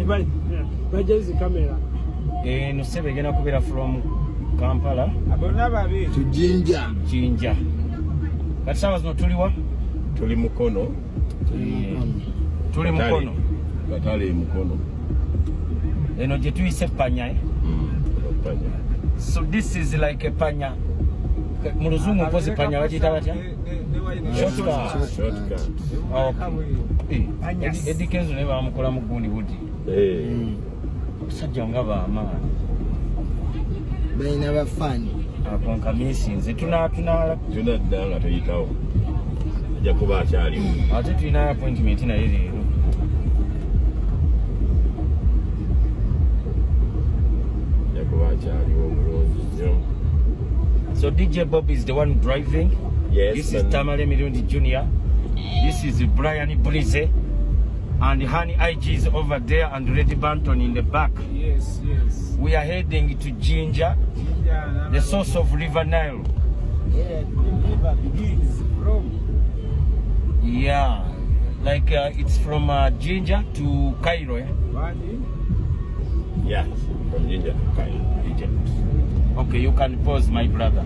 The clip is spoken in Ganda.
Bagenze camera. No sebe gena kubera from Kampala. Abona babi. Jinja. Kati sawa zino tuliwa? Tuli Mukono. Tuli Mukono. Katale Mukono. Eno je tuyise panya. Panya. So this is like a panya. Mu luzungu mpozi panya bagiyita batya? Shortcut. Eddie Kenzo ne bamukola mu gundi budi. Omusajja nga baamaanyi. Balina bafani. Akonka misinze tunadda nga toyitawo. Ajja kuba akyaliwo. Ate tulina appointment naye leero. Ajja kuba akyaliwo omulungi nnyo. So DJ Bob is the one driving. Yes. This is Tamale Mirundi Jr. This is Brian Blize. And Honey IG is over there and Reddy Banton in the back. Yes. We are heading to Jinja, the source of River Nile. Yeah, the river begins from. Yeah, like it's from Jinja to Cairo. Yeah, from Jinja to Cairo. Okay, you can pause, my brother.